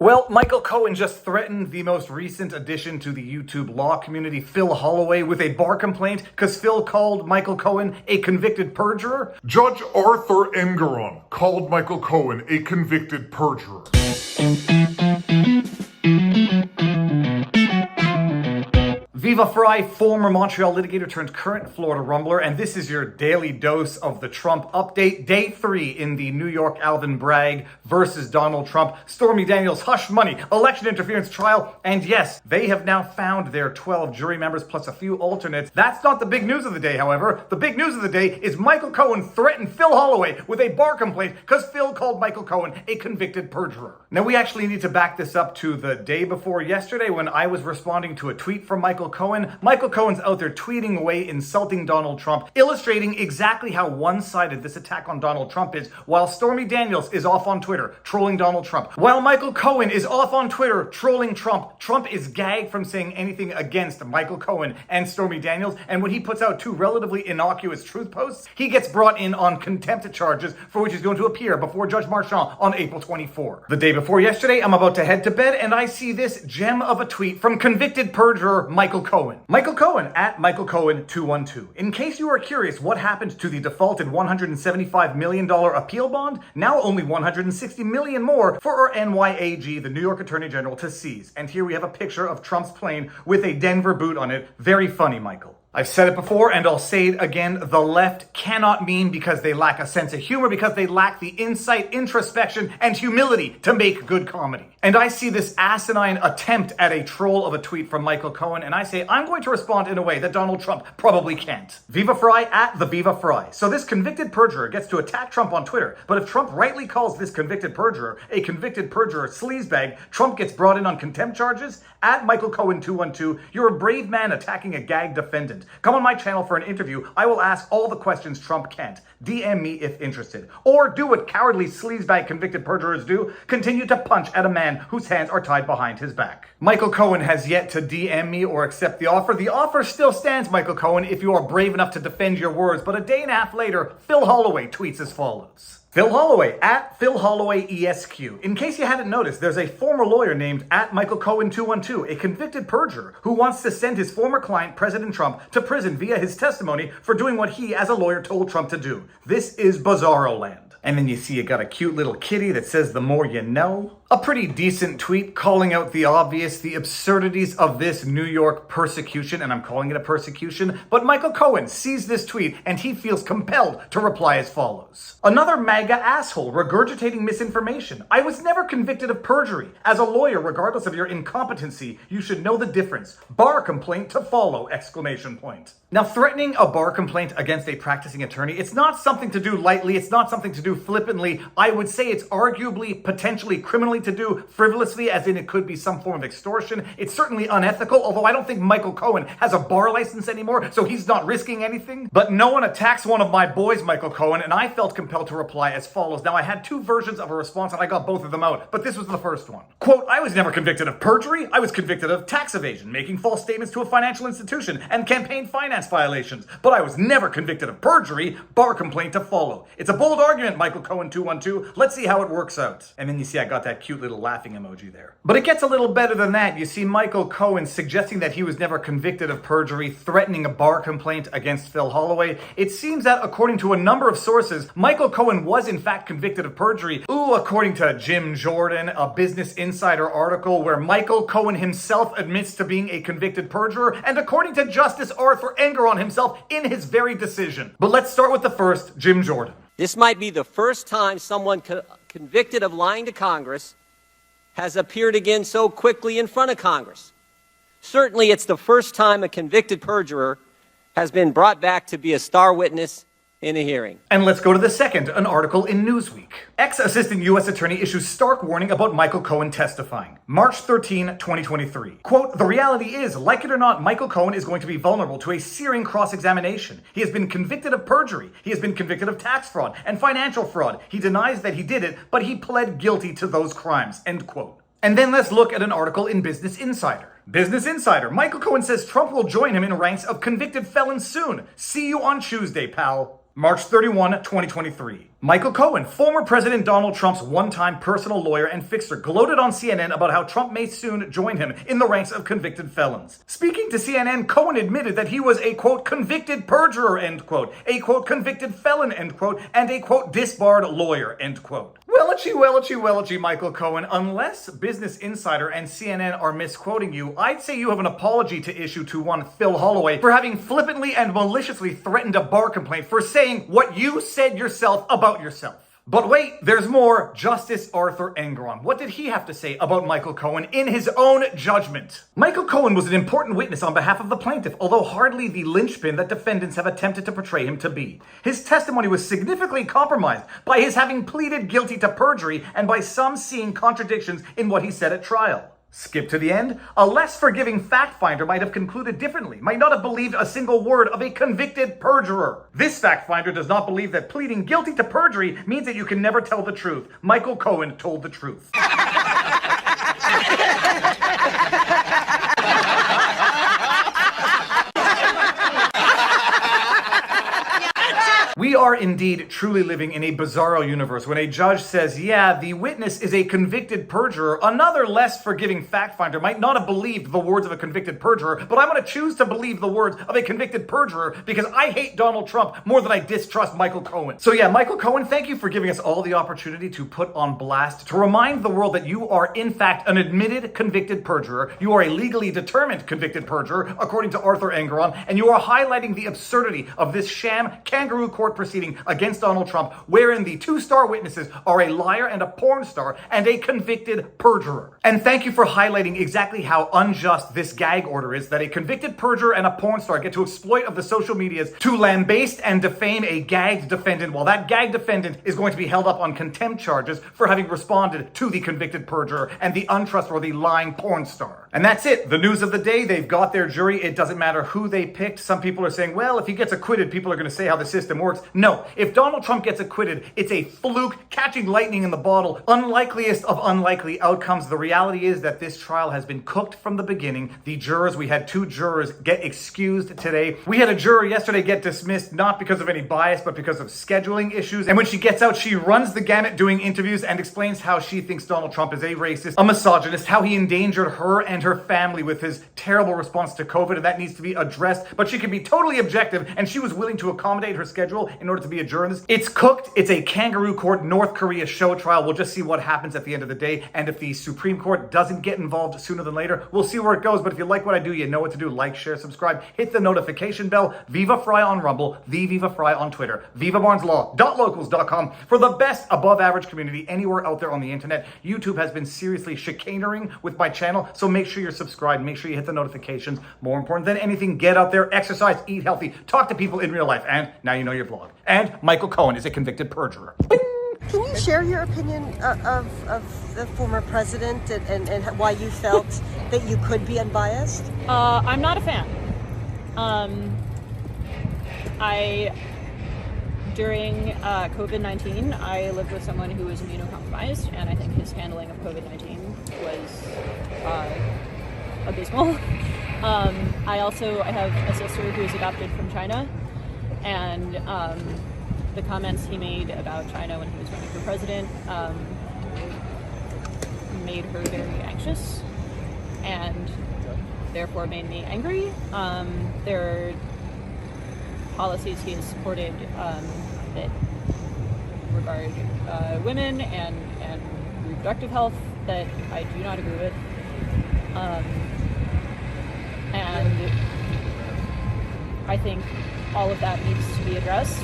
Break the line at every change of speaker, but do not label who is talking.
Well, Michael Cohen just threatened the most recent addition to the YouTube law community, Phil Holloway, with a bar complaint because Phil called Michael Cohen a convicted perjurer.
Judge Arthur Engeron called Michael Cohen a convicted perjurer.
Viva Frei, former Montreal litigator turned current Florida rumbler, and this is your daily dose of the Trump update. Day 3 in the New York Alvin Bragg versus Donald Trump, Stormy Daniels hush money, election interference trial, and yes, they have now found their 12 jury members plus a few alternates. That's not the big news of the day, however. The big news of the day is Michael Cohen threatened Phil Holloway with a bar complaint because Phil called Michael Cohen a convicted perjurer. Now, we actually need to back this up to the day before yesterday when I was responding to a tweet from Michael Cohen. Michael Cohen's out there tweeting away, insulting Donald Trump, illustrating exactly how one-sided this attack on Donald Trump is, while Stormy Daniels is off on Twitter trolling Donald Trump. While Michael Cohen is off on Twitter trolling Trump, Trump is gagged from saying anything against Michael Cohen and Stormy Daniels, and when he puts out two relatively innocuous truth posts, he gets brought in on contempt charges for which he's going to appear before Judge Marchand on April 24. The day before yesterday, I'm about to head to bed, and I see this gem of a tweet from convicted perjurer Michael Cohen. Michael Cohen at Michael Cohen 212. In case you are curious what happened to the defaulted $175 million appeal bond, now only $160 million more for our NYAG, the New York Attorney General, to seize. And here we have a picture of Trump's plane with a Denver boot on it. Very funny, Michael. I've said it before and I'll say it again, the left cannot mean because they lack a sense of humor, because they lack the insight, introspection, and humility to make good comedy. And I see this asinine attempt at a troll of a tweet from Michael Cohen, and I say I'm going to respond in a way that Donald Trump probably can't. Viva Frei at the Viva Frei. So this convicted perjurer gets to attack Trump on Twitter, but if Trump rightly calls this convicted perjurer a convicted perjurer sleazebag, Trump gets brought in on contempt charges? At Michael Cohen 212, you're a brave man attacking a gagged defendant. Come on my channel for an interview. I will ask all the questions Trump can't. DM me if interested. Or do what cowardly sleazebag convicted perjurers do. Continue to punch at a man whose hands are tied behind his back. Michael Cohen has yet to DM me or accept the offer. The offer still stands, Michael Cohen, if you are brave enough to defend your words. But a day and a half later, Phil Holloway tweets as follows. Phil Holloway at Phil Holloway ESQ. In case you hadn't noticed, there's a former lawyer named at Michael Cohen 212, a convicted perjurer who wants to send his former client, President Trump, to prison via his testimony for doing what he, as a lawyer, told Trump to do. This is bizarro land. And then you see you got a cute little kitty that says the more you know. A pretty decent tweet calling out the obvious, the absurdities of this New York persecution, and I'm calling it a persecution, but Michael Cohen sees this tweet and he feels compelled to reply as follows. Another MAGA asshole regurgitating misinformation. I was never convicted of perjury. As a lawyer, regardless of your incompetency, you should know the difference. Bar complaint to follow, exclamation point. Now, threatening a bar complaint against a practicing attorney, it's not something to do lightly, it's not something to do flippantly. I would say it's arguably, potentially criminally to do frivolously, as in it could be some form of extortion. It's certainly unethical, although I don't think Michael Cohen has a bar license anymore, so he's not risking anything. But no one attacks one of my boys, Michael Cohen, and I felt compelled to reply as follows. Now, I had two versions of a response, and I got both of them out, but this was the first one. Quote, I was never convicted of perjury. I was convicted of tax evasion, making false statements to a financial institution, and campaign finance violations. But I was never convicted of perjury. Bar complaint to follow. It's a bold argument, Michael Cohen 212. Let's see how it works out. And then you see I got that cute little laughing emoji there. But it gets a little better than that. You see Michael Cohen suggesting that he was never convicted of perjury, threatening a bar complaint against Phil Holloway. It seems that according to a number of sources, Michael Cohen was in fact convicted of perjury. According to Jim Jordan, a Business Insider article where Michael Cohen himself admits to being a convicted perjurer, and according to Justice Arthur Engeron himself in his very decision. But let's start with the first, Jim Jordan.
This might be the first time someone convicted of lying to Congress has appeared again so quickly in front of Congress. Certainly, it's the first time a convicted perjurer has been brought back to be a star witness in a hearing.
And let's go to the second, an article in Newsweek. Ex-Assistant U.S. Attorney issues stark warning about Michael Cohen testifying. March 13, 2023. Quote, the reality is, like it or not, Michael Cohen is going to be vulnerable to a searing cross-examination. He has been convicted of perjury. He has been convicted of tax fraud and financial fraud. He denies that he did it, but he pled guilty to those crimes, end quote. And then let's look at an article in Business Insider. Business Insider, Michael Cohen says Trump will join him in ranks of convicted felons soon. See you on Tuesday, pal. March 31, 2023. Michael Cohen, former President Donald Trump's one-time personal lawyer and fixer, gloated on CNN about how Trump may soon join him in the ranks of convicted felons. Speaking to CNN, Cohen admitted that he was a, quote, convicted perjurer, end quote, a, quote, convicted felon, end quote, and a, quote, disbarred lawyer, end quote. Wellichy, Michael Cohen, unless Business Insider and CNN are misquoting you, I'd say you have an apology to issue to one Phil Holloway for having flippantly and maliciously threatened a bar complaint for saying what you said yourself about yourself. But wait, there's more. Justice Arthur Engoron. What did he have to say about Michael Cohen in his own judgment? Michael Cohen was an important witness on behalf of the plaintiff, although hardly the linchpin that defendants have attempted to portray him to be. His testimony was significantly compromised by his having pleaded guilty to perjury and by some seeing contradictions in what he said at trial. Skip to the end. A less forgiving fact finder might have concluded differently, might not have believed a single word of a convicted perjurer. This fact finder does not believe that pleading guilty to perjury means that you can never tell the truth. Michael Cohen told the truth. We are indeed truly living in a bizarro universe when a judge says, yeah, the witness is a convicted perjurer. Another less forgiving fact finder might not have believed the words of a convicted perjurer, but I'm going to choose to believe the words of a convicted perjurer because I hate Donald Trump more than I distrust Michael Cohen. So yeah, Michael Cohen, thank you for giving us all the opportunity to put on blast, to remind the world that you are in fact an admitted convicted perjurer. You are a legally determined convicted perjurer, according to Arthur Engoron, and you are highlighting the absurdity of this sham kangaroo court proceeding against Donald Trump, wherein the two star witnesses are a liar and a porn star and a convicted perjurer. And thank you for highlighting exactly how unjust this gag order is, that a convicted perjurer and a porn star get to exploit of the social medias to lambaste and defame a gagged defendant, while that gagged defendant is going to be held up on contempt charges for having responded to the convicted perjurer and the untrustworthy lying porn star. And that's it. The news of the day. They've got their jury. It doesn't matter who they picked. Some people are saying, well, if he gets acquitted, people are going to say how the system works. No, if Donald Trump gets acquitted, it's a fluke, catching lightning in the bottle, unlikeliest of unlikely outcomes. The reality is that this trial has been cooked from the beginning. The jurors, we had 2 jurors get excused today. We had a juror yesterday get dismissed, not because of any bias, but because of scheduling issues. And when she gets out, she runs the gamut doing interviews and explains how she thinks Donald Trump is a racist, a misogynist, how he endangered her and her family with his terrible response to COVID, and that needs to be addressed. But she can be totally objective, and she was willing to accommodate her schedule in order to be a juror in this. It's cooked. It's a kangaroo court North Korea show trial. We'll just see what happens at the end of the day. And if the Supreme Court doesn't get involved sooner than later, we'll see where it goes. But if you like what I do, you know what to do. Like, share, subscribe, hit the notification bell. Viva Frei on Rumble, the Viva Frei on Twitter, vivabarneslaw.locals.com for the best above average community anywhere out there on the internet. YouTube has been seriously chicaneering with my channel, so make sure you're subscribed. Make sure you hit the notifications. More important than anything, get out there, exercise, eat healthy, talk to people in real life, and now you know your blog. And Michael Cohen is a convicted perjurer.
Can you share your opinion of the former president and why you felt that you could be unbiased?
I'm not a fan. During COVID-19, I lived with someone who was immunocompromised, and I think his handling of COVID-19 was abysmal. I have a sister who is adopted from China, and the comments he made about China when he was running for president made her very anxious and therefore made me angry. There are policies he has supported that regard women and reproductive health that I do not agree with. And I think all of that needs to be addressed.